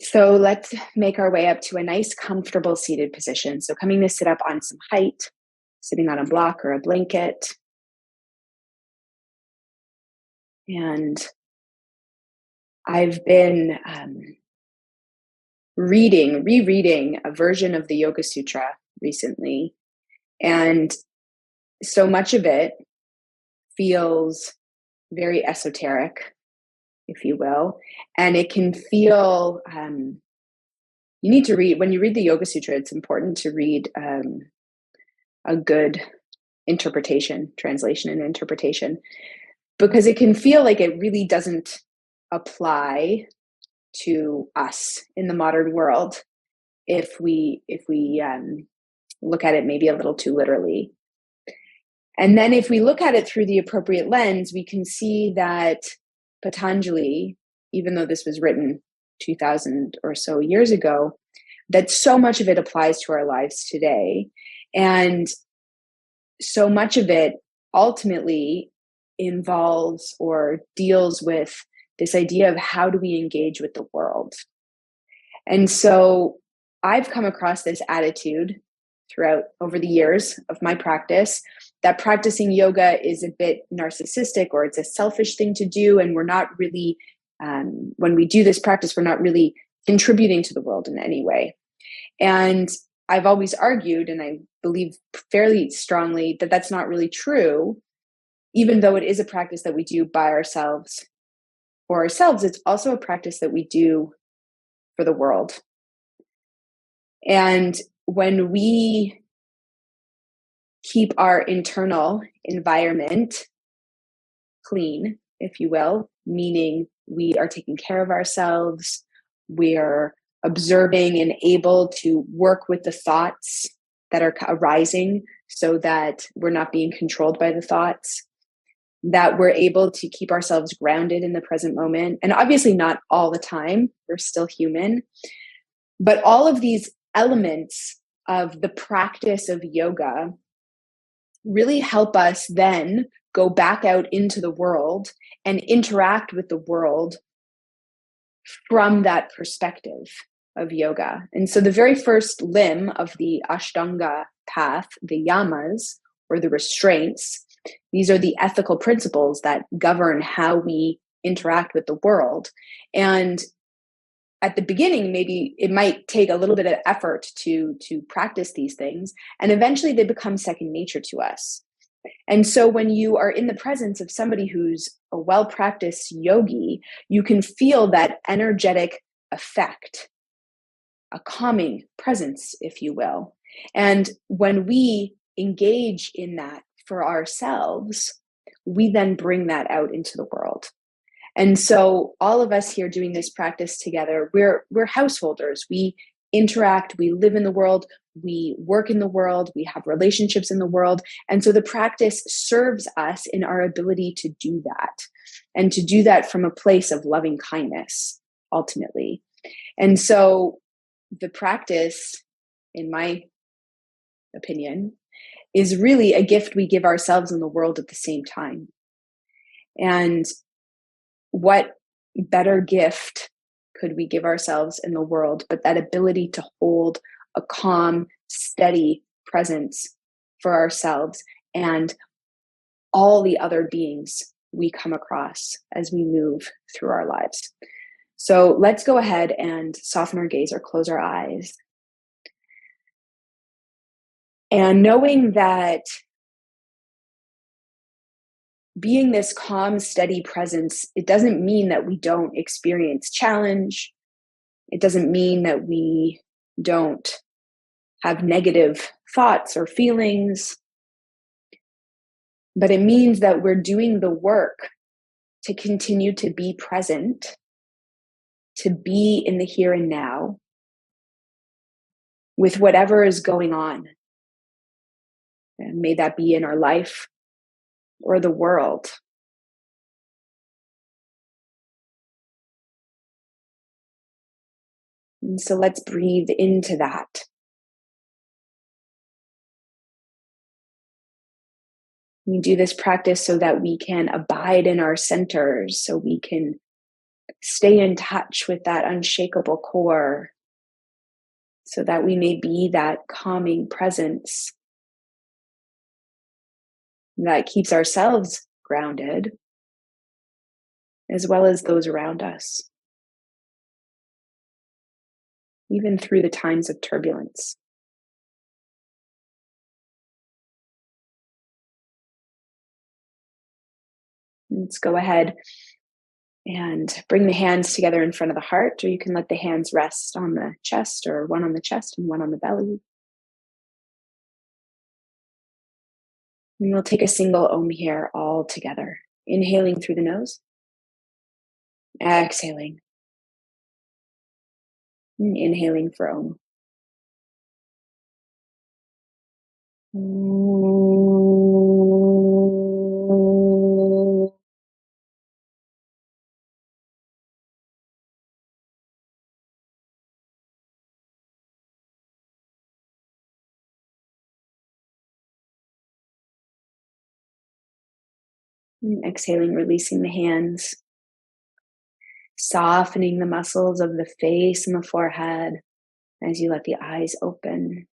So let's make our way up to a nice, comfortable seated position. So coming to sit up on some height, sitting on a block or a blanket. And I've been rereading a version of the Yoga Sutra recently. And so much of it feels very esoteric, if you will. And it can feel, you need to read, when you read the Yoga Sutra, it's important to read a good interpretation, translation and interpretation, because it can feel like it really doesn't apply to us in the modern world if we look at it maybe a little too literally. And then if we look at it through the appropriate lens, we can see that Patanjali, even though this was written 2000 or so years ago, that so much of it applies to our lives today. And so much of it ultimately involves or deals with this idea of how do we engage with the world. And so I've come across this attitude throughout over the years of my practice that practicing yoga is a bit narcissistic, or it's a selfish thing to do. And we're not really, when we do this practice, we're not really contributing to the world in any way. And I've always argued, and I believe fairly strongly, that that's not really true. Even though it is a practice that we do by ourselves, for ourselves, it's also a practice that we do for the world. And when we keep our internal environment clean, if you will, meaning we are taking care of ourselves, we're observing and able to work with the thoughts that are arising so that we're not being controlled by the thoughts, that we're able to keep ourselves grounded in the present moment. And obviously not all the time, we're still human, but all of these elements of the practice of yoga really help us then go back out into the world and interact with the world from that perspective of yoga. And so the very first limb of the Ashtanga path, the yamas, or the restraints, these are the ethical principles that govern how we interact with the world. And at the beginning, maybe it might take a little bit of effort to practice these things, and eventually they become second nature to us. And so when you are in the presence of somebody who's a well-practiced yogi, you can feel that energetic effect, a calming presence, if you will. And when we engage in that for ourselves, we then bring that out into the world. And so all of us here doing this practice together, we're householders. We interact, we live in the world, we work in the world, we have relationships in the world. And so the practice serves us in our ability to do that, and to do that from a place of loving kindness, ultimately. And so the practice, in my opinion, is really a gift we give ourselves and the world at the same time. And what better gift could we give ourselves in the world but that ability to hold a calm, steady presence for ourselves and all the other beings we come across as we move through our lives. So let's go ahead and soften our gaze or close our eyes. And knowing that being this calm, steady presence, it doesn't mean that we don't experience challenge. It doesn't mean that we don't have negative thoughts or feelings. But it means that we're doing the work to continue to be present, to be in the here and now with whatever is going on. And may that be in our life or the world. And so let's breathe into that. We do this practice so that we can abide in our centers, so we can stay in touch with that unshakable core so that we may be that calming presence that keeps ourselves grounded as well as those around us, even through the times of turbulence. Let's go ahead and bring the hands together in front of the heart, or you can let the hands rest on the chest, or one on the chest and one on the belly. And we'll take a single Om here all together. Inhaling through the nose. Exhaling. And inhaling for Om. And exhaling, releasing the hands. Softening the muscles of the face and the forehead as you let the eyes open.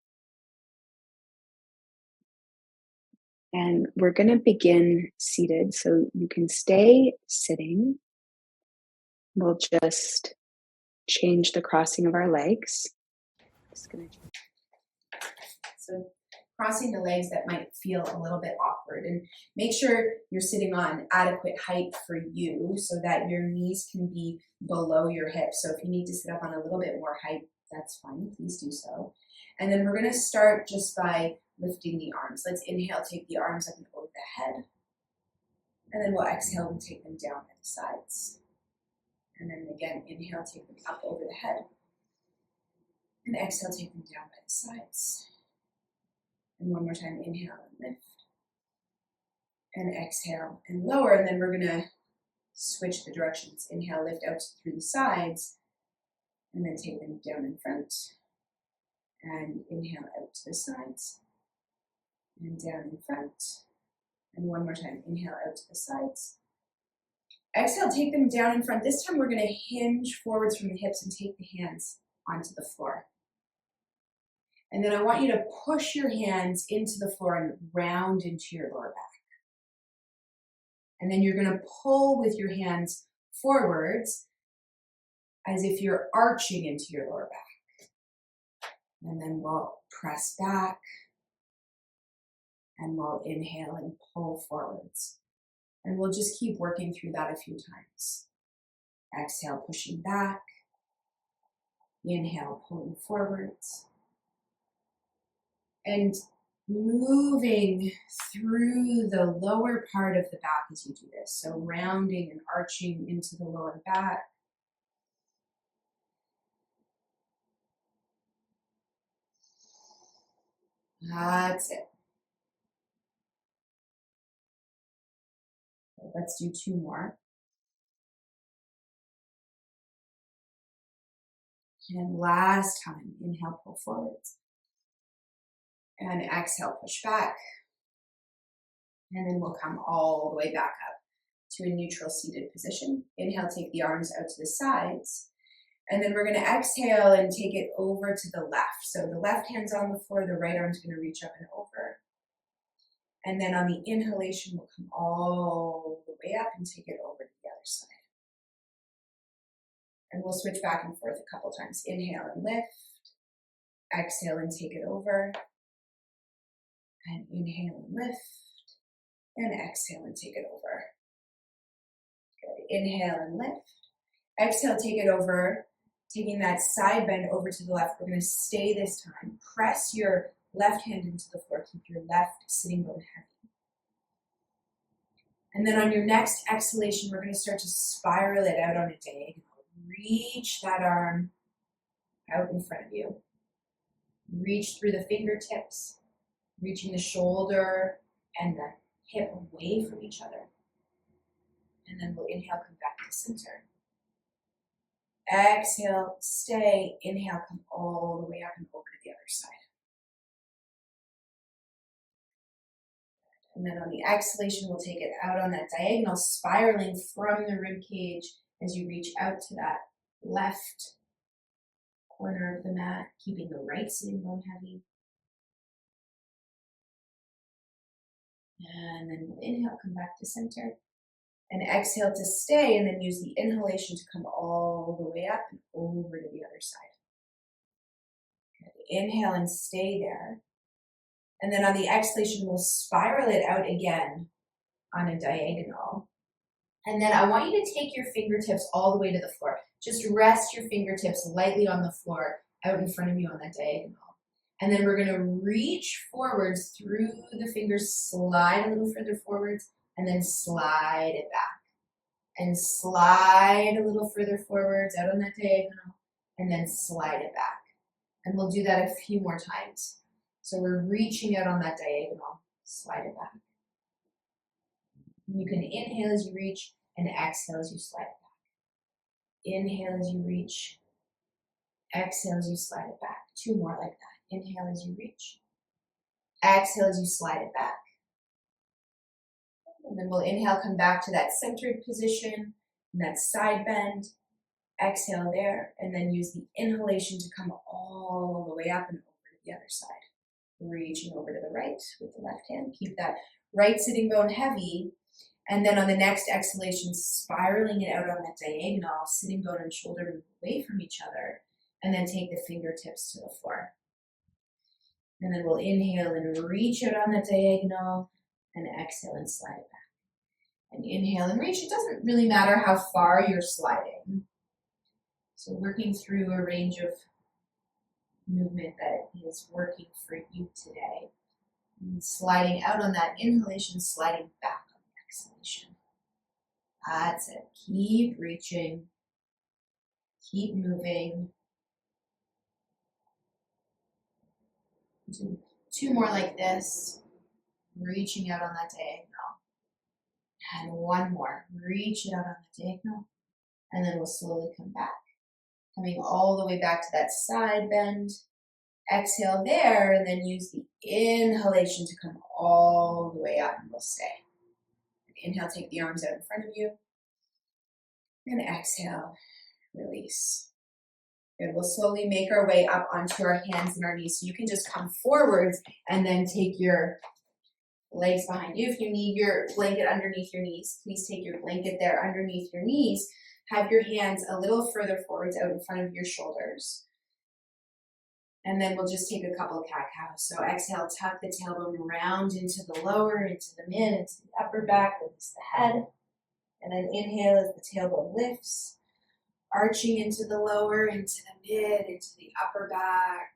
And we're going to begin seated, so you can stay sitting. We'll just change the crossing of our legs. So crossing the legs that might feel a little bit awkward, and make sure you're sitting on adequate height for you so that your knees can be below your hips. So if you need to sit up on a little bit more height, that's fine, please do so. And then we're going to start just by lifting the arms. Let's inhale, take the arms up and over the head. And then we'll exhale and take them down at the sides. And then again, inhale, take them up over the head. And exhale, take them down by the sides. And one more time, inhale and lift. And exhale and lower. And then we're going to switch the directions. Inhale, lift out through the sides. And then take them down in front. And inhale out to the sides. And down in front. And one more time, inhale out to the sides. Exhale, take them down in front. This time we're going to hinge forwards from the hips and take the hands onto the floor. And then I want you to push your hands into the floor and round into your lower back. And then you're going to pull with your hands forwards as if you're arching into your lower back. And then we'll press back. And we'll inhale and pull forwards. And we'll just keep working through that a few times. Exhale, pushing back. Inhale, pulling forwards. And moving through the lower part of the back as you do this. So rounding and arching into the lower back. That's it. Let's do two more. And last time, inhale, pull forwards. And exhale, push back. And then we'll come all the way back up to a neutral seated position. Inhale, take the arms out to the sides. And then we're going to exhale and take it over to the left. So the left hand's on the floor, the right arm's going to reach up and over. And then on the inhalation, we'll come all the way up and take it over to the other side. And we'll switch back and forth a couple times. Inhale and lift. Exhale and take it over. And inhale and lift. And exhale and take it over. Good. Inhale and lift. Exhale, take it over. Taking that side bend over to the left. We're going to stay this time. Press your left hand into the floor. Keep your left sitting bone heavy. And then on your next exhalation, we're going to start to spiral it out on a diagonal. Reach that arm out in front of you. Reach through the fingertips, reaching the shoulder and the hip away from each other. And then we'll inhale, come back to center. Exhale, stay. Inhale, come all the way up and over to the other side. And then on the exhalation, we'll take it out on that diagonal, spiraling from the rib cage as you reach out to that left corner of the mat, keeping the right sitting bone heavy. And then we'll inhale, come back to center. And exhale to stay, and then use the inhalation to come all the way up and over to the other side. Good. Inhale and stay there. And then on the exhalation, we'll spiral it out again on a diagonal. And then I want you to take your fingertips all the way to the floor. Just rest your fingertips lightly on the floor out in front of you on that diagonal. And then we're going to reach forwards through the fingers, slide a little further forwards, and then slide it back. And slide a little further forwards out on that diagonal, and then slide it back. And we'll do that a few more times. So we're reaching out on that diagonal, slide it back. You can inhale as you reach, and exhale as you slide it back. Inhale as you reach, exhale as you slide it back. Two more like that. Inhale as you reach, exhale as you slide it back. And then we'll inhale, come back to that centered position, and that side bend. Exhale there, and then use the inhalation to come all the way up and over to the other side. Reaching over to the right with the left hand. Keep that right sitting bone heavy. And then on the next exhalation, spiraling it out on that diagonal, sitting bone and shoulder move away from each other. And then take the fingertips to the floor. And then we'll inhale and reach out on the diagonal, and exhale and slide it back. And inhale and reach. It doesn't really matter how far you're sliding. So working through a range of movement that is working for you today. And sliding out on that inhalation, sliding back on the exhalation. That's it. Keep reaching. Keep moving. Do two more like this. Reaching out on that diagonal. And one more. Reach it out on the diagonal. And then we'll slowly come back. Coming all the way back to that side bend. Exhale there, and then use the inhalation to come all the way up, and we'll stay. Inhale, take the arms out in front of you. And exhale, release. Good. We'll slowly make our way up onto our hands and our knees. So you can just come forwards and then take your legs behind you. If you need your blanket underneath your knees, please take your blanket there underneath your knees. Have your hands a little further forwards out in front of your shoulders. And then we'll just take a couple of cat-cows. So exhale, tuck the tailbone round into the lower, into the mid, into the upper back, release the head. And then inhale as the tailbone lifts, arching into the lower, into the mid, into the upper back.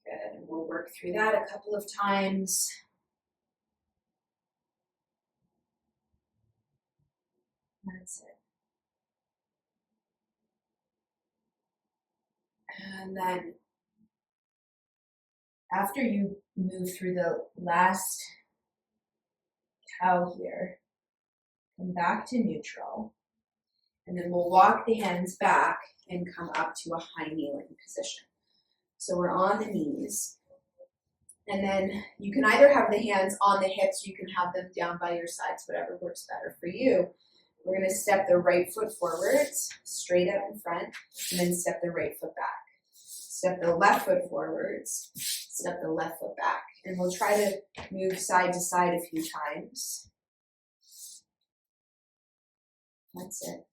Good, and we'll work through that a couple of times. That's it. And then after you move through the last cow here, come back to neutral. And then we'll walk the hands back and come up to a high kneeling position. So we're on the knees. And then you can either have the hands on the hips, or you can have them down by your sides, whatever works better for you. We're going to step the right foot forwards, straight out in front, and then step the right foot back. Step the left foot forwards, step the left foot back. And we'll try to move side to side a few times. That's it.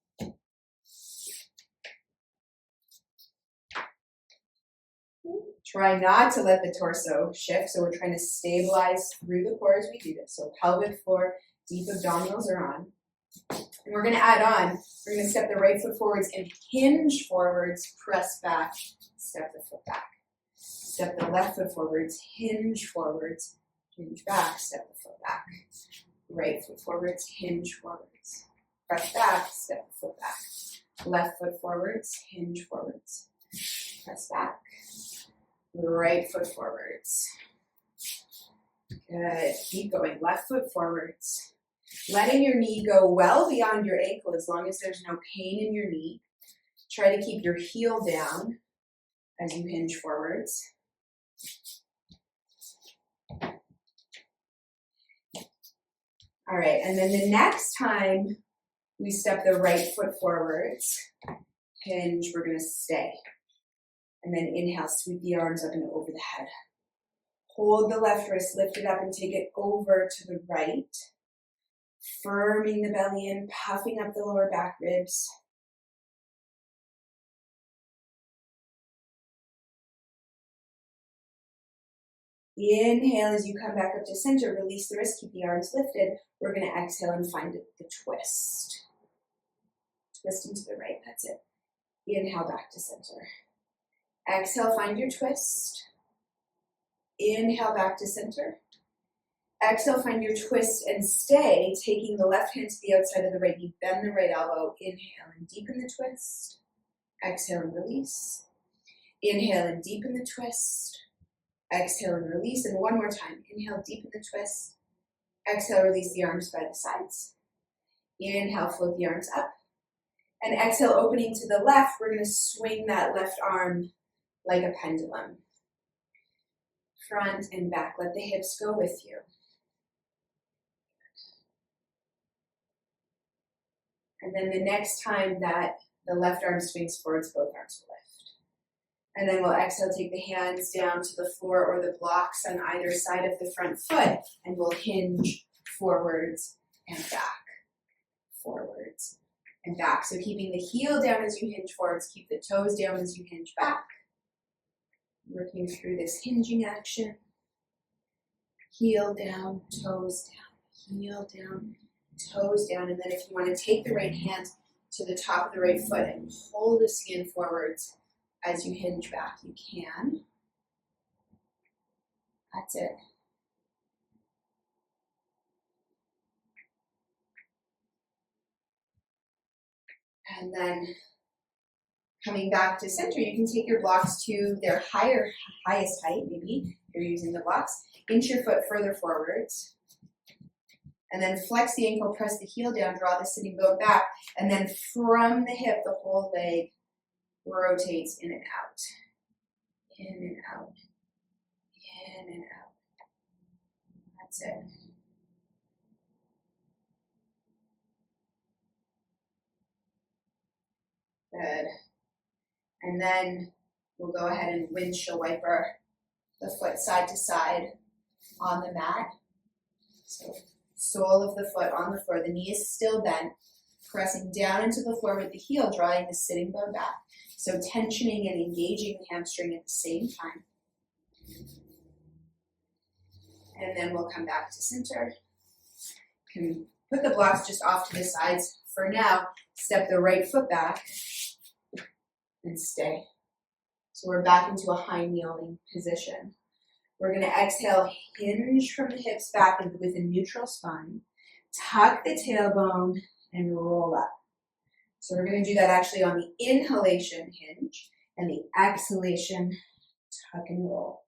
Try not to let the torso shift. So we're trying to stabilize through the core as we do this. So pelvic floor, deep abdominals are on. And we're going to add on. We're going to step the right foot forwards and hinge forwards, press back, step the foot back. Step the left foot forwards, hinge forwards, hinge back, step the foot back. Right foot forwards, hinge forwards. Press back, step the foot back. Left foot forwards, hinge forwards. Press back. Right foot forwards. Good. Keep going. Left foot forwards. Letting your knee go well beyond your ankle as long as there's no pain in your knee. Try to keep your heel down as you hinge forwards. All right, and then the next time We step the right foot forwards. Hinge, we're going to stay. And then inhale, sweep the arms up and over the head. Hold the left wrist, lift it up and take it over to the right. Firming the belly in, puffing up the lower back ribs. Inhale as you come back up to center, release the wrist, keep the arms lifted. We're going to exhale and find the twist. Twisting to the right, that's it. Inhale back to center. Exhale, find your twist. Inhale back to center. Exhale, find your twist and stay, taking the left hand to the outside of the right knee. Bend the right elbow. Inhale and deepen the twist. Exhale and release. Inhale and deepen the twist. Exhale and release. And one more time. Inhale, deepen the twist. Exhale, release the arms by the sides. Inhale, float the arms up. And exhale, opening to the left. We're going to swing that left arm like a pendulum. Front and back. Let the hips go with you. And then the next time that the left arm swings forwards, both arms will lift. And then we'll exhale, take the hands down to the floor or the blocks on either side of the front foot, and we'll hinge forwards and back. Forwards and back. So keeping the heel down as you hinge forwards, keep the toes down as you hinge back. Working through this hinging action. Heel down, toes down, heel down, toes down. And then if you want to take the right hand to the top of the right foot and pull the skin forwards as you hinge back, you can. That's it. And then coming back to center, you can take your blocks to their highest height, maybe you're using the blocks. Inch your foot further forwards. And then flex the ankle, press the heel down, draw the sitting bone back. And then from the hip, the whole leg rotates in and out. In and out. In and out. That's it. Good. And then we'll go ahead and windshield wiper the foot side to side on the mat. So sole of the foot on the floor, the knee is still bent, pressing down into the floor with the heel, drawing the sitting bone back. So tensioning and engaging the hamstring at the same time. And then we'll come back to center. Can put the blocks just off to the sides for now. Step the right foot back and stay. So we're back into a high kneeling position. We're going to exhale, hinge from the hips back with a neutral spine. Tuck the tailbone and roll up. So we're going to do that actually on the inhalation, hinge, and the exhalation, tuck and roll.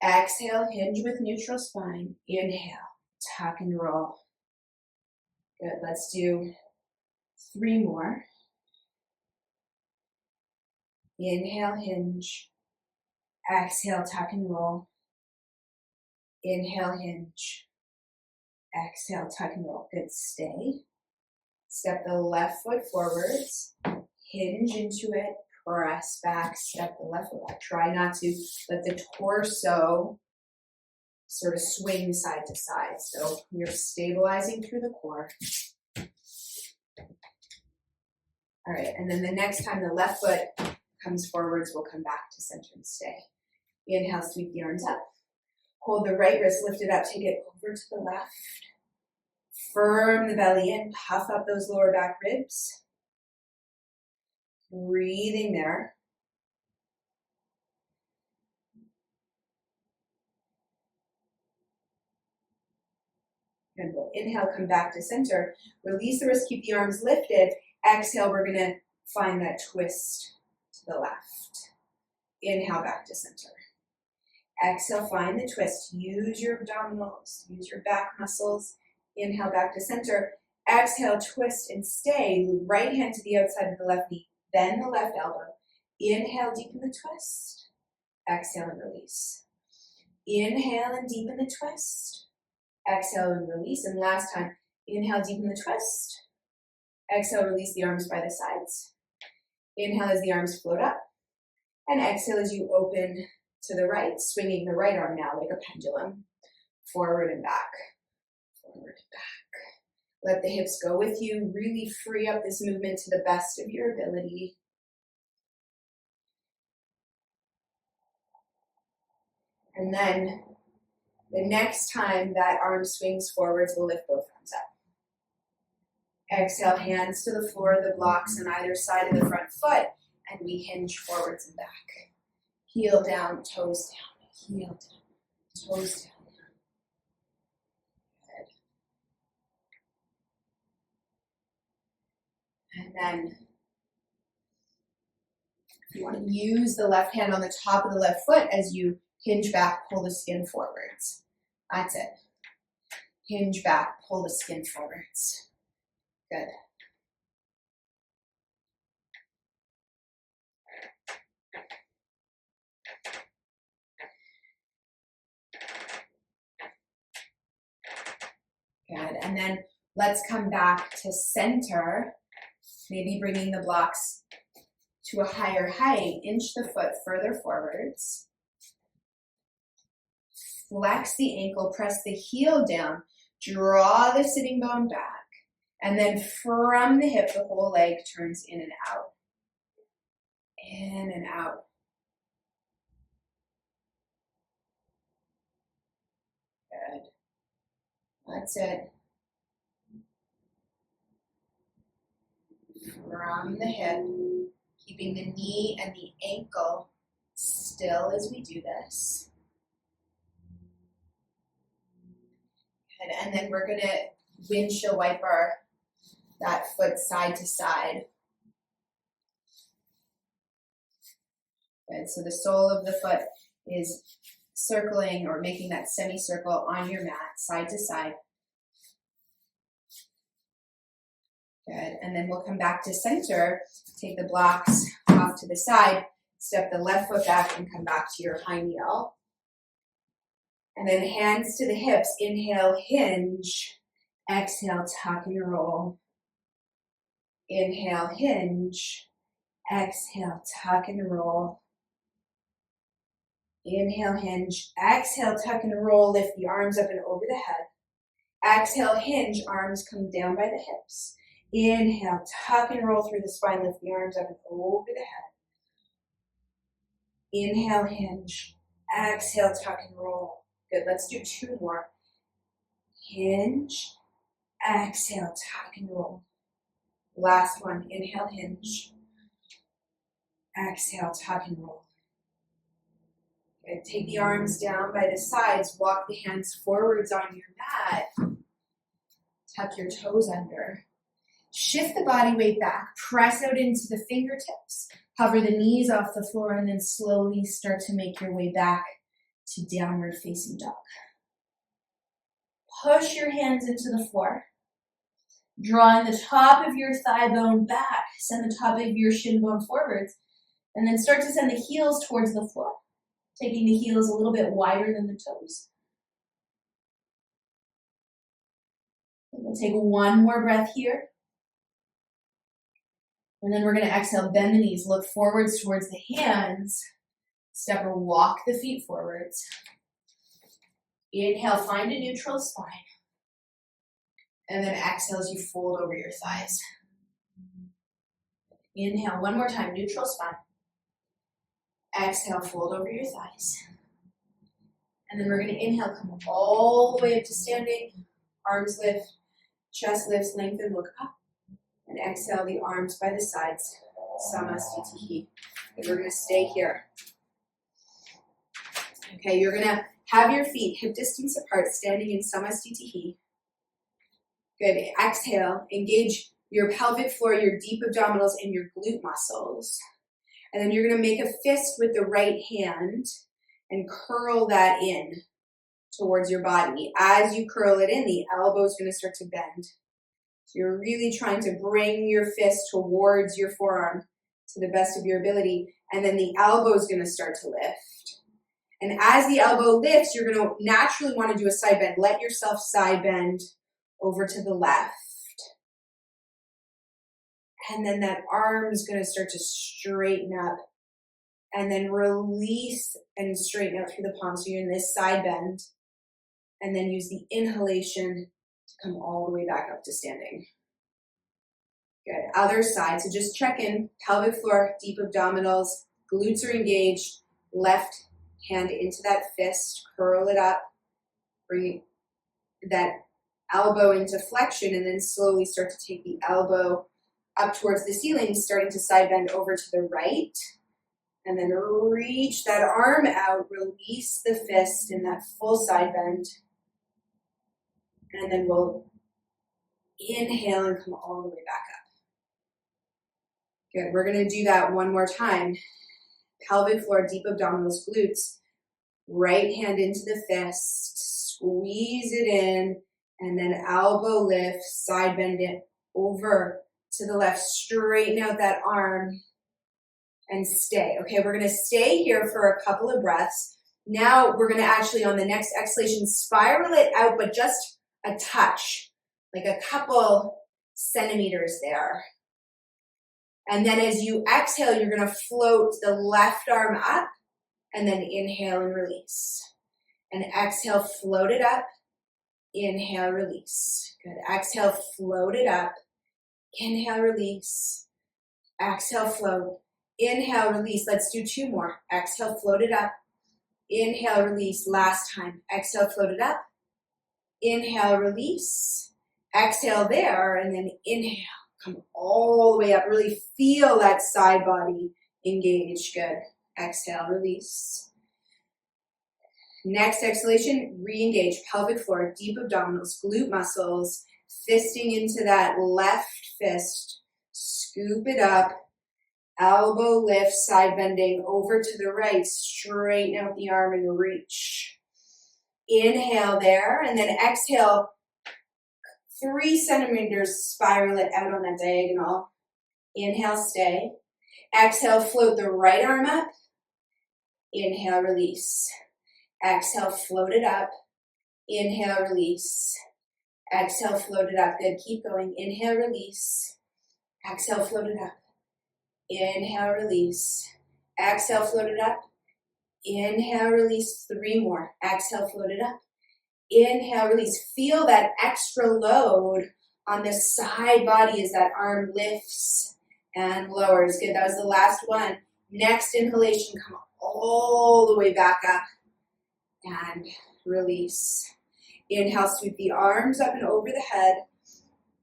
Exhale, hinge with neutral spine. Inhale, tuck and roll. Good, let's do 3 more. Inhale, hinge. Exhale, tuck and roll. Inhale, hinge. Exhale, tuck and roll. Good, stay. Step the left foot forwards. Hinge into it. Press back. Step the left foot back. Try not to let the torso sort of swing side to side. So you're stabilizing through the core. All right, and then the next time the left foot comes forwards, we'll come back to center and stay. Inhale, sweep the arms up. Hold the right wrist, lift it up, take it over to the left. Firm the belly in, puff up those lower back ribs. Breathing there. And we'll inhale, come back to center. Release the wrist, keep the arms lifted. Exhale, we're going to find that twist to the left. Inhale, back to center. Exhale, find the twist. Use your abdominals, use your back muscles. Inhale, back to center. Exhale, twist and stay. Right hand to the outside of the left knee. Bend the left elbow. Inhale, deepen the twist. Exhale and release. Inhale and deepen the twist. Exhale and release. And last time, Inhale, deepen the twist. Exhale, release the arms by the sides. Inhale as the arms float up. And exhale as you open to the right, swinging the right arm now like a pendulum. Forward and back. Forward and back. Let the hips go with you. Really free up this movement to the best of your ability. And then the next time that arm swings forwards, we'll lift both arms up. Exhale, hands to the floor, the blocks on either side of the front foot, and we hinge forwards and back. Heel down, toes down, heel down, toes down. Good. And then if you want to use the left hand on the top of the left foot as you hinge back, pull the skin forwards. That's it. Hinge back, pull the skin forwards. Good. Good. And then let's come back to center. Maybe bringing the blocks to a higher height. Inch the foot further forwards. Flex the ankle, press the heel down, draw the sitting bone back, and then from the hip, the whole leg turns in and out. In and out. Good. That's it. From the hip, keeping the knee and the ankle still as we do this. Good. And then we're going to windshield wiper that foot side to side. Good. So the sole of the foot is circling or making that semicircle on your mat, side to side. Good. And then we'll come back to center, take the blocks off to the side, step the left foot back and come back to your high kneel. And then hands to the hips. Inhale, hinge. Exhale, tuck and roll. Inhale, hinge. Exhale, tuck and roll. Inhale, hinge. Exhale, tuck and roll. Lift the arms up and over the head. Exhale, hinge. Arms come down by the hips. Inhale, tuck and roll through the spine. Lift the arms up and over the head. Inhale, hinge. Exhale, tuck and roll. Good. Let's do two more. Hinge. Exhale, tuck and roll. Last one. Inhale, hinge. Exhale, tuck and roll. Good. Take the arms down by the sides. Walk the hands forwards on your mat. Tuck your toes under. Shift the body weight back. Press out into the fingertips. Hover the knees off the floor and then slowly start to make your way back to downward facing dog. Push your hands into the floor. Drawing the top of your thigh bone back. Send the top of your shin bone forwards. And then start to send the heels towards the floor. Taking the heels a little bit wider than the toes. And we'll take one more breath here. And then we're going to exhale, bend the knees, look forwards towards the hands. Step or walk the feet forwards. Inhale, find a neutral spine. And then exhale as you fold over your thighs. Inhale, one more time, neutral spine. Exhale, fold over your thighs. And then we're going to inhale, come all the way up to standing. Arms lift, chest lifts, lengthen, look up. And exhale the arms by the sides. Samastitihi. And we're going to stay here. Okay, you're going to have your feet hip distance apart, standing in Samastitihi. Good. Exhale. Engage your pelvic floor, your deep abdominals, and your glute muscles. And then you're going to make a fist with the right hand and curl that in towards your body. As you curl it in, the elbow is going to start to bend. So you're really trying to bring your fist towards your forearm to the best of your ability. And then the elbow is going to start to lift. And as the elbow lifts, you're going to naturally want to do a side bend. Let yourself side bend over to the left. And then that arm's going to start to straighten up and then release and straighten out through the palms. So you're in this side bend, and then use the inhalation to come all the way back up to standing. Good. Other side. So just check in. Pelvic floor, deep abdominals, glutes are engaged. Left hand into that fist. Curl it up. Bring that elbow into flexion, and then slowly start to take the elbow up towards the ceiling, starting to side bend over to the right. And then reach that arm out. Release the fist in that full side bend. And then we'll inhale and come all the way back up. Good. We're going to do that one more time. Pelvic floor, deep abdominals, glutes. Right hand into the fist. Squeeze it in. And then elbow lift. Side bend it over to the left. Straighten out that arm. And stay. Okay, we're going to stay here for a couple of breaths. Now we're going to actually, on the next exhalation, spiral it out, but just a touch. Like a couple centimeters there. And then as you exhale, you're going to float the left arm up and then inhale and release. And exhale, float it up. Inhale, release. Good. Exhale, float it up. Inhale, release. Exhale, float. Inhale, release. Let's do two more. Exhale, float it up. Inhale, release. Last time. Exhale, float it up. Inhale, release. Exhale there, and then inhale. Come all the way up. Really feel that side body engage. Good. Exhale, release. Next exhalation, re-engage pelvic floor, deep abdominals, glute muscles, fisting into that left fist. Scoop it up. Elbow lift, side bending over to the right. Straighten out the arm and reach. Inhale there, and then exhale. 3 centimeters, spiral it out on that diagonal. Inhale, stay. Exhale, float the right arm up. Inhale, release. Exhale, float it up. Inhale, release. Exhale, float it up. Good, keep going. Inhale, release. Exhale, float it up. Inhale, release. Exhale, float it up. Inhale, release. 3 more. Exhale, float it up. Inhale, release. Feel that extra load on the side body as that arm lifts and lowers. Good, that was the last one. Next inhalation, come all the way back up and release. Inhale, sweep the arms up and over the head.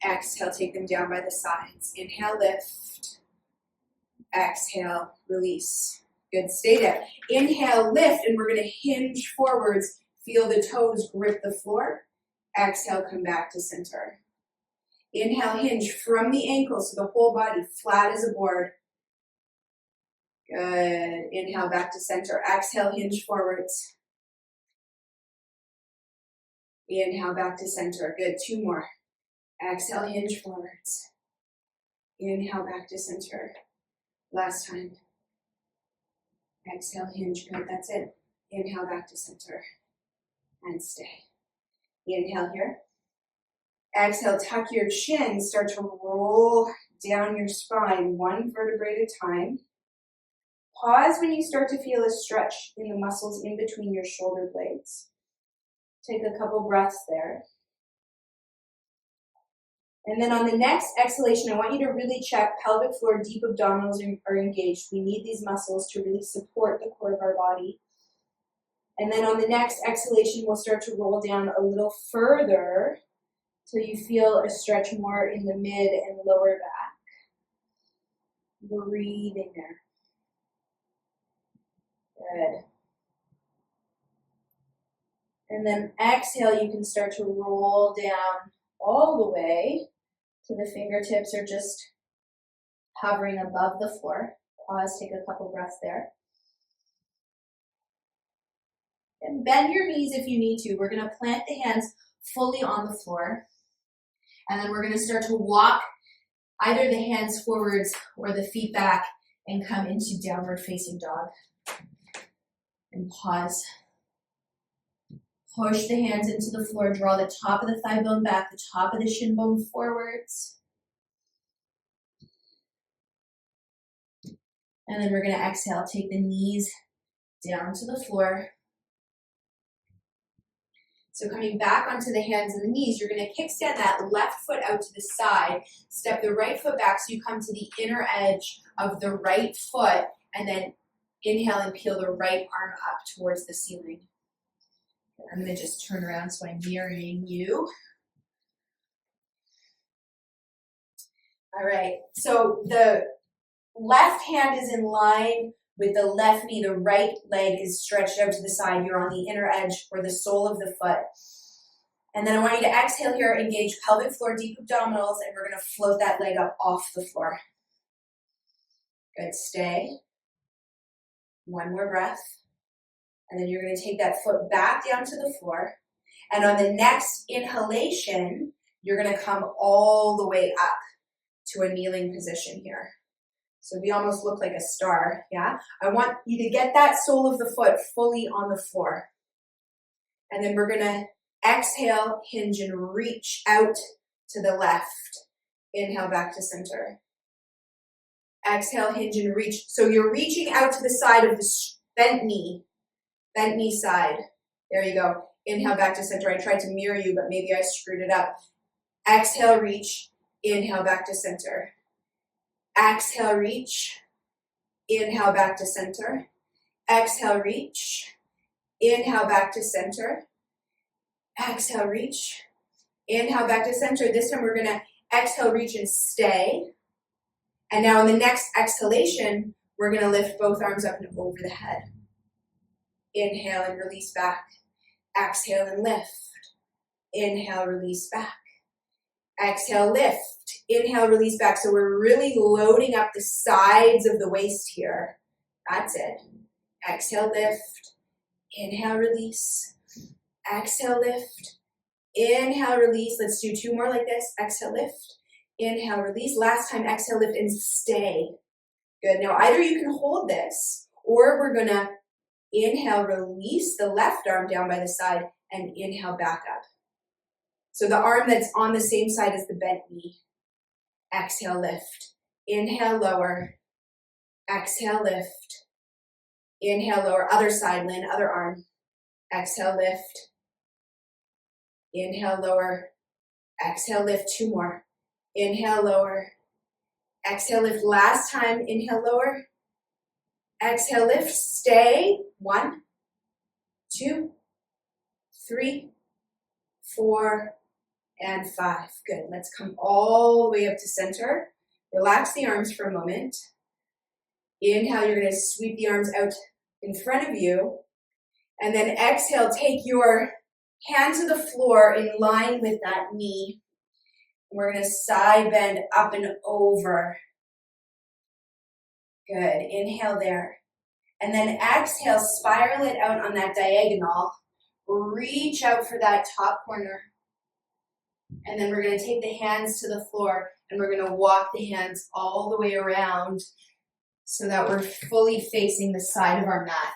Exhale, take them down by the sides. Inhale, lift. Exhale, release. Good, stay there. Inhale, lift, and we're going to hinge forwards. Feel the toes grip the floor. Exhale, come back to center. Inhale, hinge from the ankles to the whole body, flat as a board. Good. Inhale, back to center. Exhale, hinge forwards. Inhale, back to center. Good. 2 more. Exhale, hinge forwards. Inhale, back to center. Last time. Exhale, hinge. Good. That's it. Inhale, back to center. And stay. Inhale here. Exhale, tuck your chin. Start to roll down your spine 1 vertebrae at a time. Pause when you start to feel a stretch in the muscles in between your shoulder blades. Take a couple breaths there. And then on the next exhalation, I want you to really check pelvic floor, deep abdominals are engaged. We need these muscles to really support the core of our body. And then on the next exhalation, we'll start to roll down a little further till you feel a stretch more in the mid and lower back. Breathing there. Good. And then exhale, you can start to roll down all the way to the fingertips or just hovering above the floor. Pause, take a couple breaths there. And bend your knees if you need to. We're going to plant the hands fully on the floor. And then we're going to start to walk either the hands forwards or the feet back and come into downward facing dog. And pause. Push the hands into the floor. Draw the top of the thigh bone back, the top of the shin bone forwards. And then we're going to exhale. Take the knees down to the floor. So coming back onto the hands and the knees, you're going to kickstand that left foot out to the side. Step the right foot back so you come to the inner edge of the right foot. And then inhale and peel the right arm up towards the ceiling. I'm going to just turn around so I'm mirroring you. All right, so the left hand is in line with the left knee. The right leg is stretched out to the side. You're on the inner edge or the sole of the foot. And then I want you to exhale here, engage pelvic floor, deep abdominals, and we're going to float that leg up off the floor. Good, stay. One more breath. And then you're going to take that foot back down to the floor. And on the next inhalation, you're going to come all the way up to a kneeling position here. So we almost look like a star, yeah? I want you to get that sole of the foot fully on the floor. And then we're going to exhale, hinge, and reach out to the left. Inhale back to center. Exhale, hinge, and reach. So you're reaching out to the side of the bent knee side. There you go. Inhale back to center. I tried to mirror you, but maybe I screwed it up. Exhale, reach. Inhale back to center. Exhale, reach. Inhale back to center. Exhale, reach. Inhale back to center. Exhale, reach. Inhale back to center. This time we're going to exhale, reach, and stay. And now in the next exhalation, we're going to lift both arms up and over the head. Inhale and release back. Exhale and lift. Inhale, release back. Exhale, lift. Inhale, release back. So we're really loading up the sides of the waist here. That's it. Exhale, lift. Inhale, release. Exhale, lift. Inhale, release. Let's do two more like this. Exhale, lift. Inhale, release. Last time, exhale, lift, and stay. Good. Now, either you can hold this, or we're going to inhale, release the left arm down by the side, and inhale back up. So the arm that's on the same side as the bent knee. Exhale, lift. Inhale, lower. Exhale, lift. Inhale, lower. Other side, Lynn, other arm. Exhale, lift. Inhale, lower. Exhale, lift. Two more. Inhale, lower. Exhale, lift. Last time, inhale, lower. Exhale, lift. Stay. 1, 2, 3, 4, and 5. Good. Let's come all the way up to center. Relax the arms for a moment. Inhale, you're going to sweep the arms out in front of you. And then exhale, take your hand to the floor in line with that knee. We're going to side bend up and over. Good. Inhale there. And then exhale, spiral it out on that diagonal. Reach out for that top corner. And then we're going to take the hands to the floor and we're going to walk the hands all the way around so that we're fully facing the side of our mat.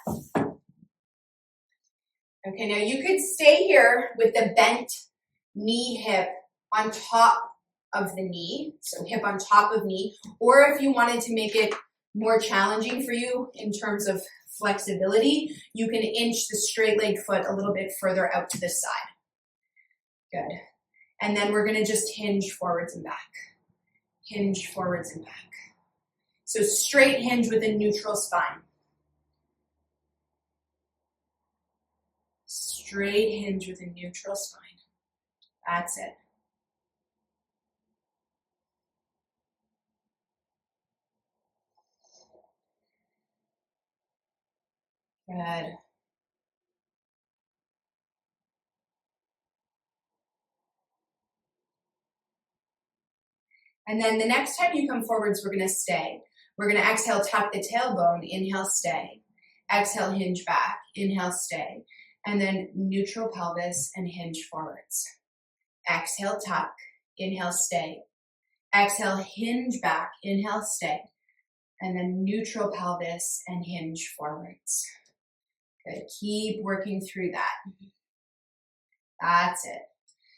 Okay, now you could stay here with the bent knee hip on top of the knee, so hip on top of knee, or if you wanted to make it more challenging for you in terms of flexibility, you can inch the straight leg foot a little bit further out to the side. Good. And then we're going to just hinge forwards and back. Hinge forwards and back. So straight hinge with a neutral spine. Straight hinge with a neutral spine. That's it. Good. And then the next time you come forwards, we're going to stay. We're going to exhale, tuck the tailbone. Inhale, stay. Exhale, hinge back. Inhale, stay. And then neutral pelvis and hinge forwards. Exhale, tuck. Inhale, stay. Exhale, hinge back. Inhale, stay. And then neutral pelvis and hinge forwards. Good. Keep working through that. That's it.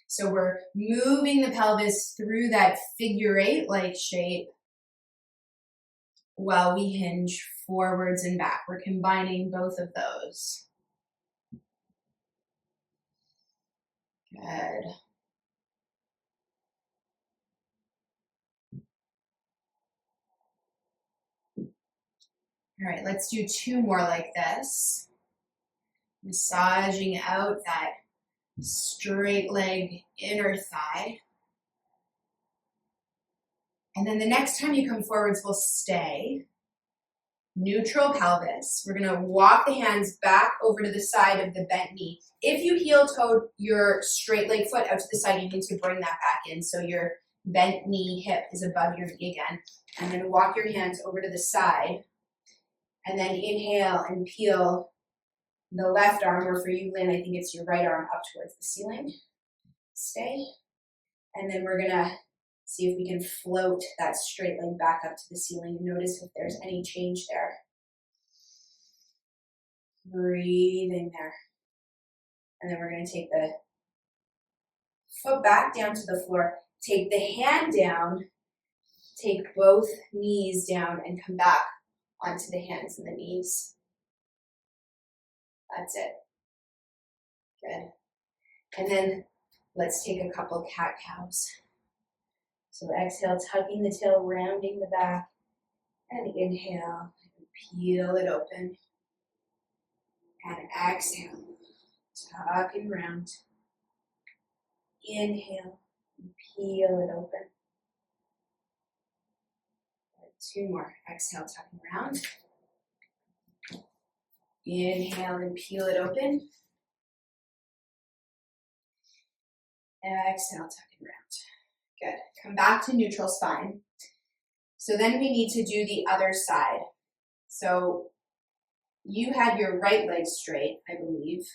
So we're moving the pelvis through that figure 8-like shape while we hinge forwards and back. We're combining both of those. Good. All right, let's do 2 more like this. Massaging out that straight leg inner thigh. And then the next time you come forwards, we'll stay. Neutral pelvis. We're gonna walk the hands back over to the side of the bent knee. If you heel-toed your straight leg foot out to the side, you need to bring that back in so your bent knee hip is above your knee again. And then walk your hands over to the side. And then inhale and peel the left arm, or for you, Lynn, I think it's your right arm up towards the ceiling. Stay. And then we're gonna see if we can float that straight leg back up to the ceiling. Notice if there's any change there. Breathing there. And then we're gonna take the foot back down to the floor. Take the hand down. Take both knees down and come back onto the hands and the knees. That's it. Good. And then let's take a couple cat-cows. So exhale, tucking the tail, rounding the back, and inhale, peel it open. And exhale, tuck and round. Inhale, peel it open. 2 more. Exhale, tuck and round. Inhale and peel it open. Exhale, tuck and round. Good. Come back to neutral spine. So then we need to do the other side. So you had your right leg straight, I believe.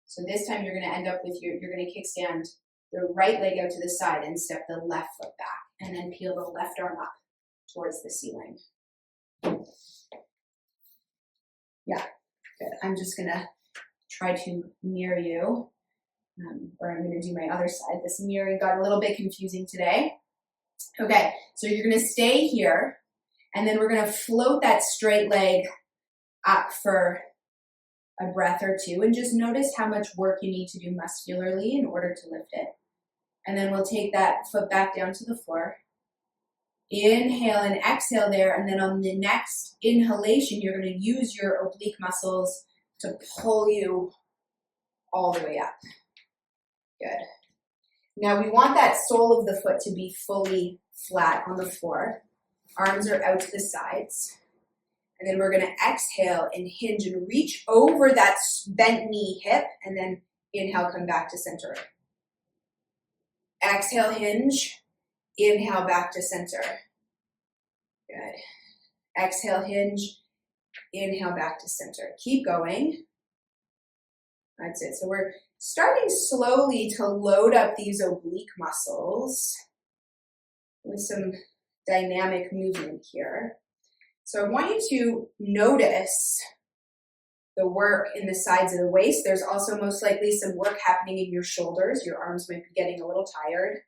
So this time you're going to end up with you're going to kickstand the right leg out to the side and step the left foot back, and then peel the left arm up towards the ceiling. Yeah, good. I'm just going to try to mirror you. Or I'm going to do my other side. This mirroring got a little bit confusing today. Okay, so you're going to stay here, and then we're going to float that straight leg up for a breath or 2, and just notice how much work you need to do muscularly in order to lift it. And then we'll take that foot back down to the floor. Inhale and exhale there, and then on the next inhalation, you're going to use your oblique muscles to pull you all the way up. Good. Now we want that sole of the foot to be fully flat on the floor. Arms are out to the sides. And then we're going to exhale and hinge and reach over that bent knee hip, and then inhale, come back to center. Exhale, hinge. Inhale, back to center. Good. Exhale, hinge. Inhale, back to center. Keep going. That's it. So we're starting slowly to load up these oblique muscles with some dynamic movement here. So I want you to notice the work in the sides of the waist. There's also most likely some work happening in your shoulders. Your arms might be getting a little tired.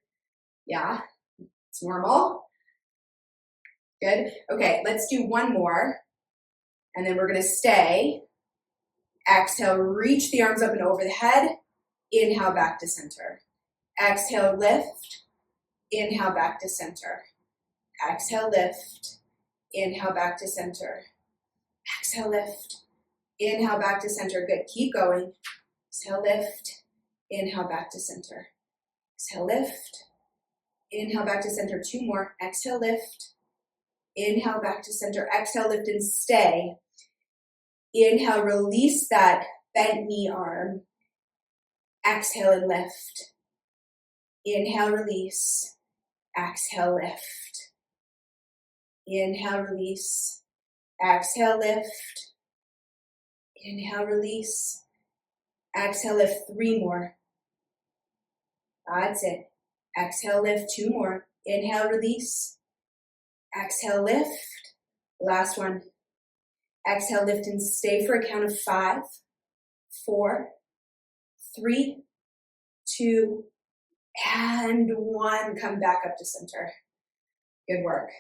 Yeah, it's normal. Good. Okay, let's do 1 more. And then we're going to stay. Exhale, reach the arms up and over the head. Inhale, back to center. Exhale, lift. Inhale, back to center. Exhale, lift. Inhale, back to center. Exhale, lift. Inhale, back to center. Good. Keep going. Exhale, lift. Inhale, back to center. Exhale, lift. Inhale, back to center. 2 more. Exhale, lift. Inhale, back to center. Exhale, lift and stay. Inhale, release that bent knee arm. Exhale and lift. Inhale, release. Exhale, lift. Inhale, release. Exhale, lift. Inhale, release. Exhale, lift. 3 more. That's it. Exhale, lift. 2 more. Inhale, release. Exhale, lift. Last one. Exhale, lift and stay for a count of 5, 4, 3, 2, and 1. Come back up to center. Good work.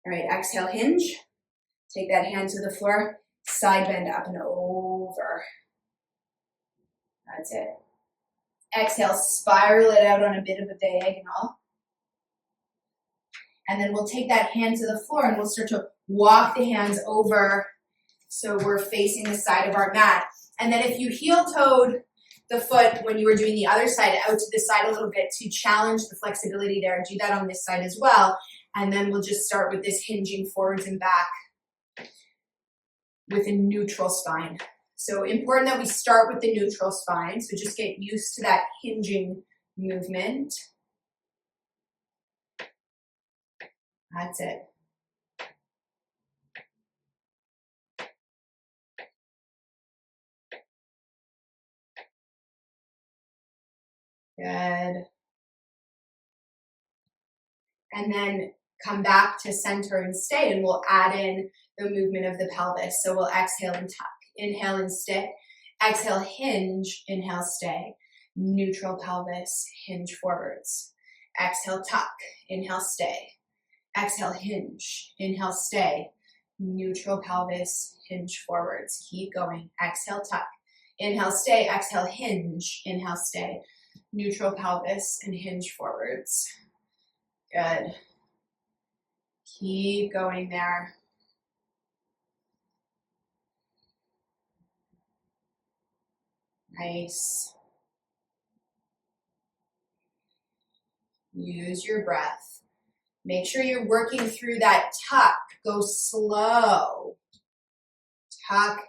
All right, exhale, hinge. Take that hand to the floor. Side bend up and over. That's it. Exhale, spiral it out on a bit of a diagonal. And then we'll take that hand to the floor and we'll start to walk the hands over so we're facing the side of our mat. And then if you heel-toed the foot when you were doing the other side out to the side a little bit to challenge the flexibility there, do that on this side as well. And then we'll just start with this hinging forwards and back with a neutral spine. So important that we start with the neutral spine. So just get used to that hinging movement. That's it. Good. And then come back to center and stay, and we'll add in the movement of the pelvis. So we'll exhale and tuck. Inhale and stay. Exhale, hinge. Inhale, stay. Neutral pelvis, hinge forwards. Exhale, tuck. Inhale, stay. Exhale, hinge. Inhale, stay. Neutral pelvis, hinge forwards. Keep going. Exhale, tuck. Inhale, stay. Exhale, hinge. Inhale, stay. Neutral pelvis and hinge forwards. Good. Keep going there. Nice. Use your breath. Make sure you're working through that tuck. Go slow. Tuck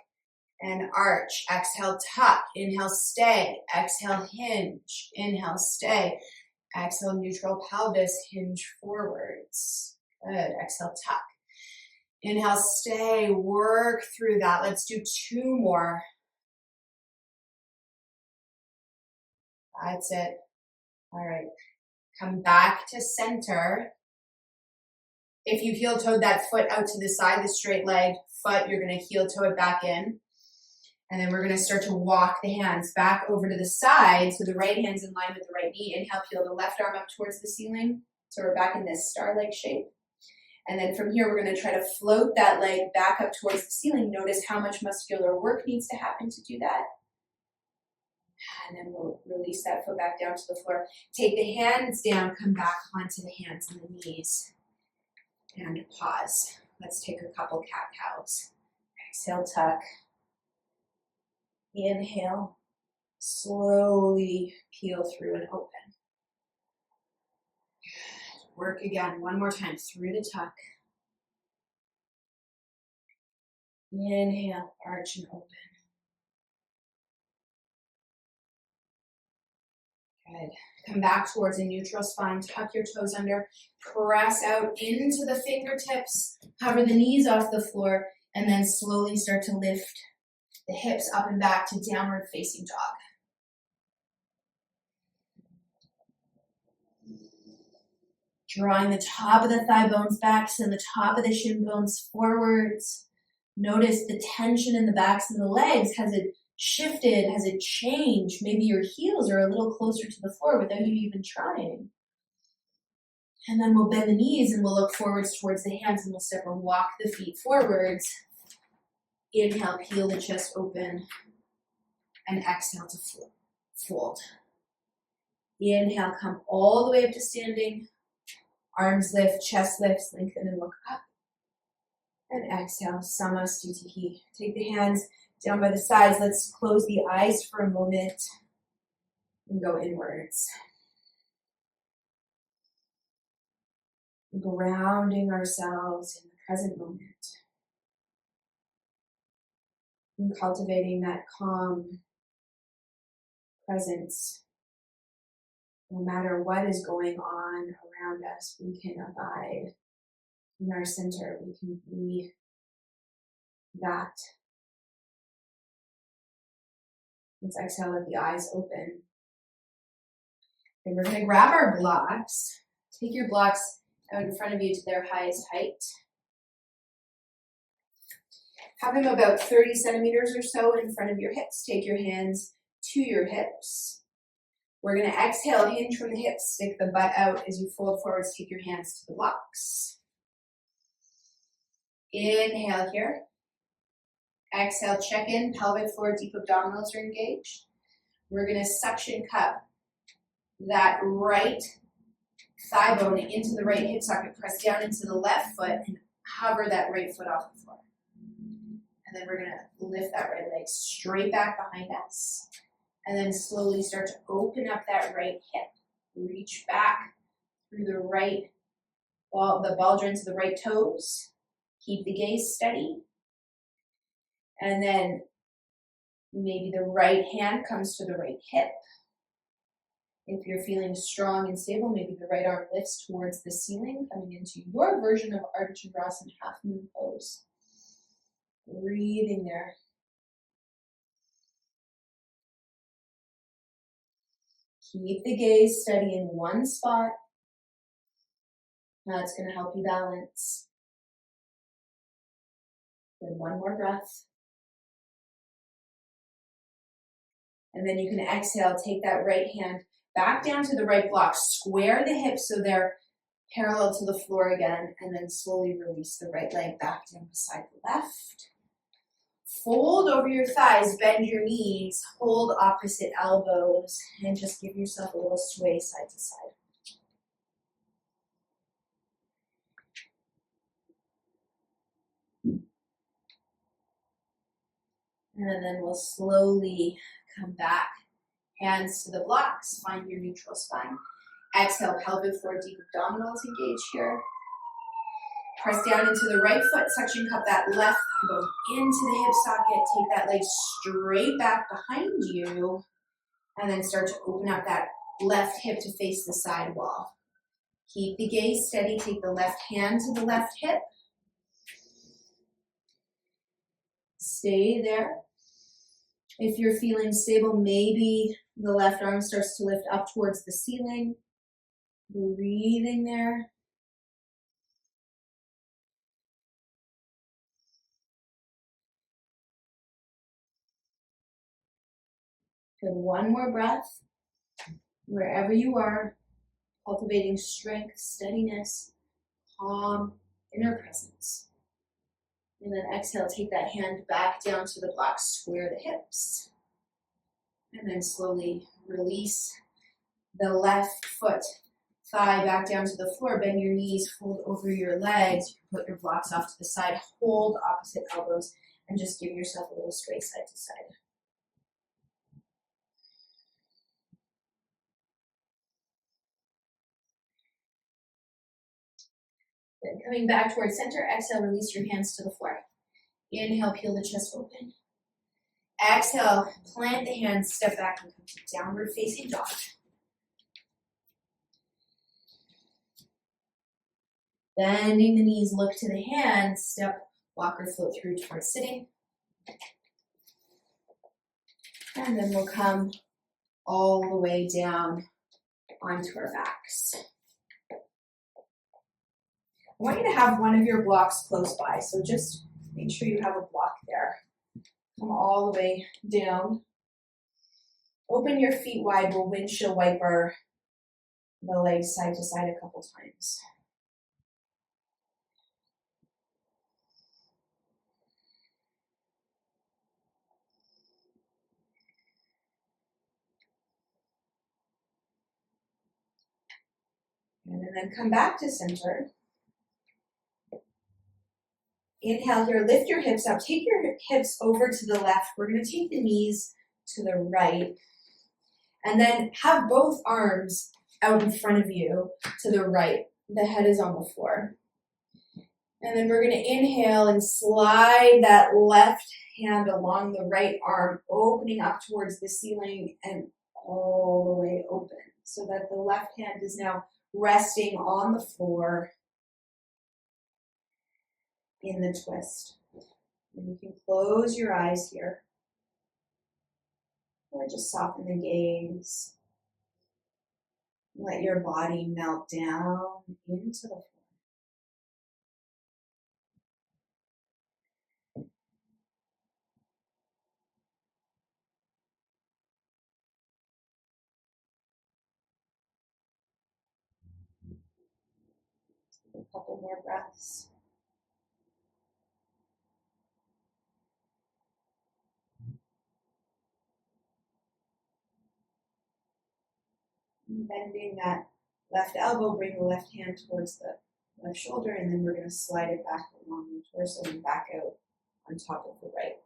and arch. Exhale, tuck. Inhale, stay. Exhale, hinge. Inhale, stay. Exhale, neutral pelvis, hinge forwards. Good. Exhale, tuck. Inhale, stay. Work through that. Let's do 2 more. That's it. All right. Come back to center. If you heel-toed that foot out to the side, the straight leg foot, you're going to heel-toe it back in. And then we're going to start to walk the hands back over to the side. So the right hand's in line with the right knee. Inhale, peel the left arm up towards the ceiling. So we're back in this star-like shape. And then from here, we're going to try to float that leg back up towards the ceiling. Notice how much muscular work needs to happen to do that. And then we'll release that foot back down to the floor. Take the hands down, come back onto the hands and the knees. And pause. Let's take a couple cat-cows. Exhale, tuck. Inhale. Slowly peel through and open. Work again. One more time through the tuck. Inhale, arch and open. Good. Come back towards a neutral spine. Tuck your toes under. Press out into the fingertips. Cover the knees off the floor. And then slowly start to lift the hips up and back to downward facing dog. Drawing the top of the thigh bones back, send the top of the shin bones forwards. Notice the tension in the backs of the legs. Has it shifted? Has it changed? Maybe your heels are a little closer to the floor without you even trying. And then we'll bend the knees and we'll look forwards towards the hands and we'll step or walk the feet forwards. Inhale, peel the chest open. And exhale to fold. Inhale, come all the way up to standing. Arms lift, chest lifts, lengthen and look up. And exhale, Samastutihi. Take the hands down by the sides. Let's close the eyes for a moment and go inwards. Grounding ourselves in the present moment. And cultivating that calm presence. No matter what is going on around us, we can abide in our center. We can be that. Let's exhale, let the eyes open. And we're going to grab our blocks. Take your blocks out in front of you to their highest height. Have them about 30 centimeters or so in front of your hips. Take your hands to your hips. We're going to exhale, hinge from the hips, stick the butt out as you fold forwards, take your hands to the blocks. Inhale here. Exhale, check in, pelvic floor, deep abdominals are engaged. We're going to suction cup that right thigh bone into the right hip socket, press down into the left foot and hover that right foot off the floor. And then we're going to lift that right leg straight back behind us. And then slowly start to open up that right hip. Reach back through the right, the ball joint to the right toes. Keep the gaze steady. And then maybe the right hand comes to the right hip. If you're feeling strong and stable, maybe the right arm lifts towards the ceiling, coming into your version of Ardha Chandrasana, half moon pose. Breathing there. Keep the gaze steady in one spot. That's going to help you balance. Then one more breath. And then you can exhale, take that right hand back down to the right block. Square the hips so they're parallel to the floor again. And then slowly release the right leg back down beside the left. Fold over your thighs, bend your knees, hold opposite elbows, and just give yourself a little sway side to side. And then we'll slowly come back. Hands to the blocks, find your neutral spine. Exhale, pelvic floor, deep abdominals engage here. Press down into the right foot, suction cup that left thigh bone into the hip socket. Take that leg straight back behind you. And then start to open up that left hip to face the side wall. Keep the gaze steady. Take the left hand to the left hip. Stay there. If you're feeling stable, maybe the left arm starts to lift up towards the ceiling. Breathing there. Good, one more breath. Wherever you are, cultivating strength, steadiness, calm, inner presence. And then exhale, take that hand back down to the blocks, square the hips. And then slowly release the left foot, thigh back down to the floor, bend your knees, fold over your legs. You can put your blocks off to the side, hold opposite elbows, and just give yourself a little sway side to side. Then coming back towards center, exhale, release your hands to the floor. Inhale, peel the chest open. Exhale, plant the hands, step back and come to downward facing dog. Bending the knees, look to the hands, step, walk or float through towards sitting. And then we'll come all the way down onto our backs. I want you to have one of your blocks close by, so just make sure you have a block there. Come all the way down. Open your feet wide. We'll windshield wiper the legs side to side a couple times. And then come back to center. Inhale here, lift your hips up. Take your hips over to the left. We're going to take the knees to the right. And then have both arms out in front of you to the right. The head is on the floor. And then we're going to inhale and slide that left hand along the right arm, opening up towards the ceiling and all the way open. So that the left hand is now resting on the floor in the twist. And you can close your eyes here. Or just soften the gaze. Let your body melt down into the floor. A couple more breaths. And bending that left elbow, bring the left hand towards the left shoulder, and then we're going to slide it back along the torso and back out on top of the right.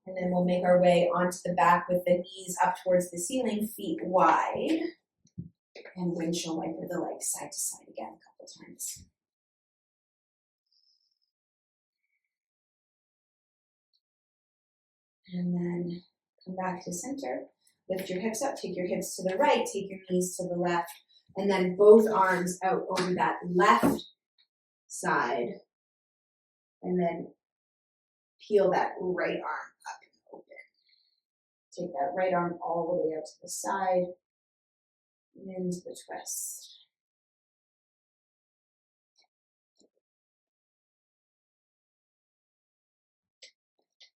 And then we'll make our way onto the back with the knees up towards the ceiling, feet wide. And windshield wiper the legs side to side again a couple times. And then come back to center. Lift your hips up, take your hips to the right, take your knees to the left, and then both arms out over that left side. And then peel that right arm up and open. Take that right arm all the way out to the side and into the twist.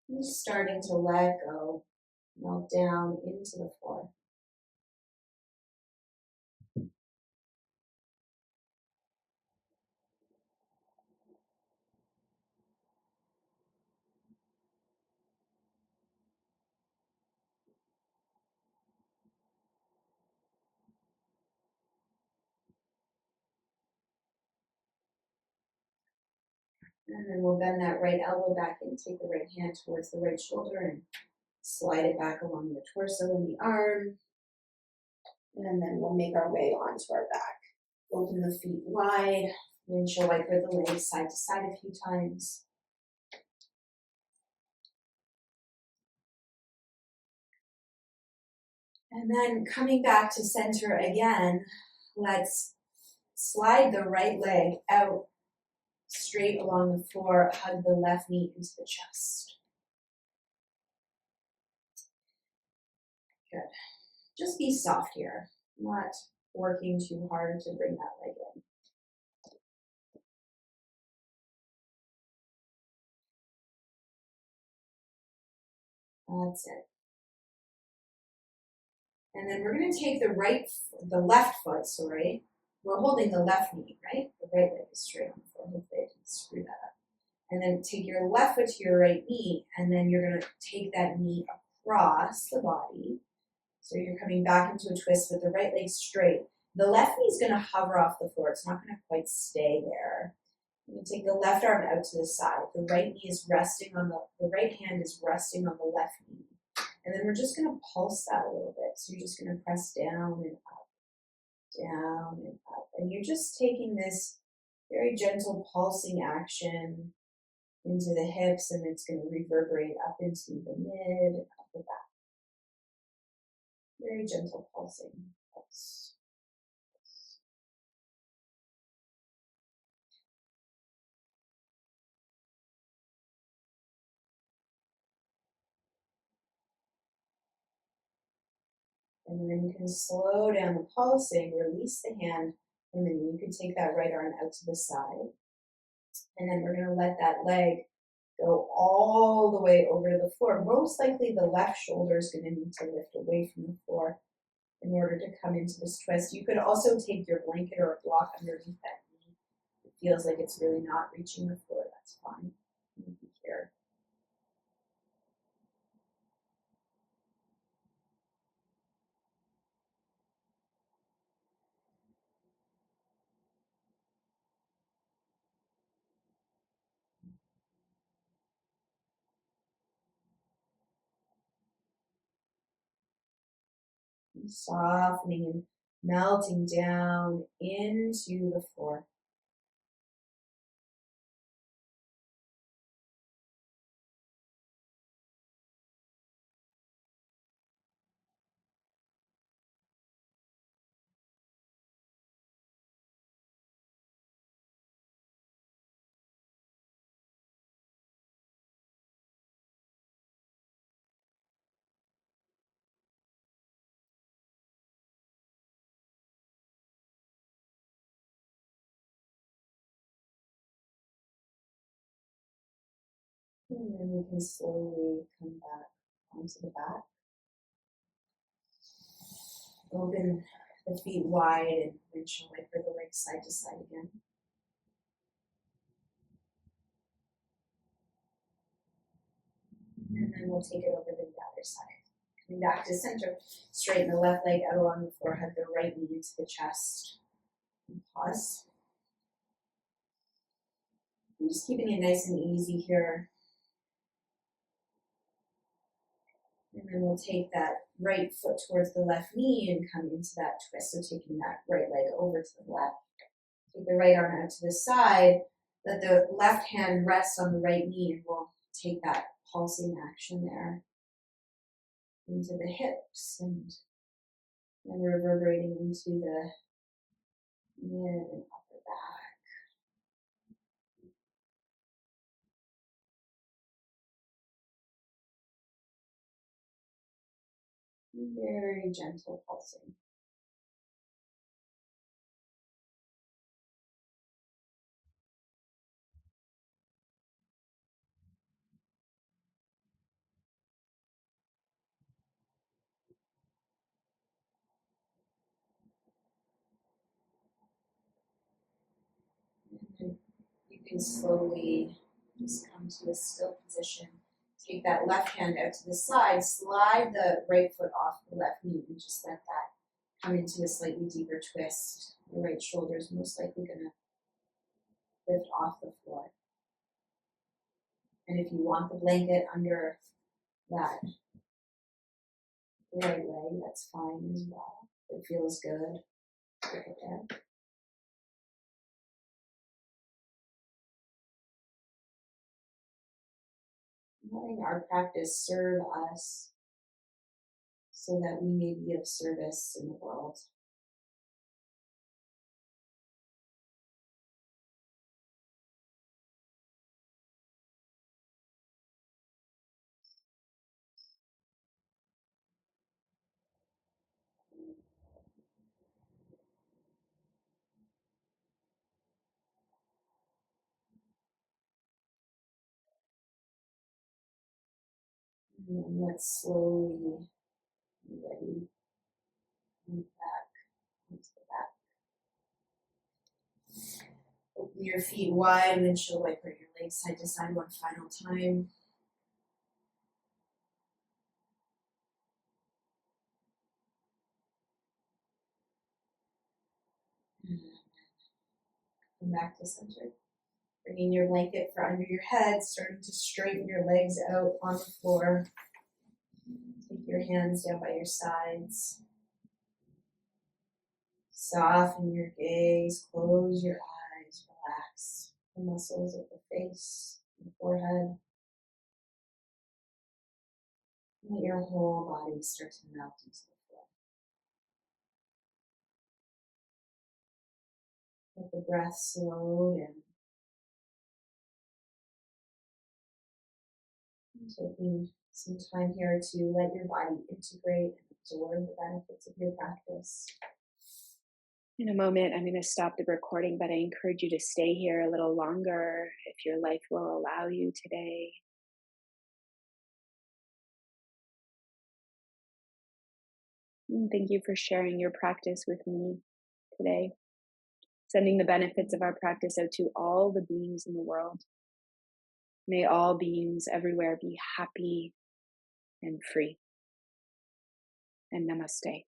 And starting to let go, melt down into the floor. And then we'll bend that right elbow back in, take the right hand towards the right shoulder and slide it back along the torso and the arm. And then we'll make our way onto our back. Open the feet wide, windshield wiper the legs side to side a few times. And then coming back to center again, let's slide the right leg out straight along the floor, hug the left knee into the chest. Good. Just be soft here, not working too hard to bring that leg in. That's it. And then we're going to take the left foot, we're holding the left knee, right? The right leg is straight on the floor. Hopefully I can screw that up. And then take your left foot to your right knee, and then you're going to take that knee across the body. So you're coming back into a twist with the right leg straight. The left knee is going to hover off the floor. It's not going to quite stay there. You can take the left arm out to the side. The right knee is resting on the right hand is resting on the left knee. And then we're just going to pulse that a little bit. So you're just going to press down and up, down and up. And you're just taking this very gentle pulsing action into the hips, and it's going to reverberate up into the mid, up the back. Very gentle pulsing. Pulse. And then you can slow down the pulsing, release the hand from the knee. You can take that right arm out to the side. And then we're going to let that leg go all the way over to the floor. Most likely the left shoulder is going to need to lift away from the floor in order to come into this twist. You could also take your blanket or a block underneath that knee. It feels like it's really not reaching the floor. That's fine. You can care. And softening and melting down into the floor. And then we can slowly come back onto the back. Open the feet wide and windshield wiper the legs side to side again. And then we'll take it over to the other side. Coming back to center, straighten the left leg out along the forehead, the right knee into the chest. And pause. I'm just keeping it nice and easy here. And then we'll take that right foot towards the left knee and come into that twist. So taking that right leg over to the left. Take the right arm out to the side. Let the left hand rest on the right knee, and we'll take that pulsing action there into the hips and then reverberating into the mid and upper back. Very gentle pulsing. And you can slowly just come to a still position. Take that left hand out to the side, slide the right foot off the left knee, and just let that come into a slightly deeper twist. The right shoulder is most likely going to lift off the floor. And if you want the blanket under that right leg, that's fine as well. It feels good. Put it there. Letting our practice serve us so that we may be of service in the world. And then let's slowly be ready. Move back into the back. Open your feet wide, windshield wiper your legs side to side one final time. Come back to center. Bringing your blanket for under your head, starting to straighten your legs out on the floor. Take your hands down by your sides. Soften your gaze, close your eyes, relax the muscles of the face, the forehead. Let your whole body start to melt into the floor. Let the breath slow down. Taking some time here to let your body integrate and absorb the benefits of your practice. In a moment, I'm going to stop the recording, but I encourage you to stay here a little longer if your life will allow you today. And thank you for sharing your practice with me today. Sending the benefits of our practice out to all the beings in the world. May all beings everywhere be happy and free. And namaste.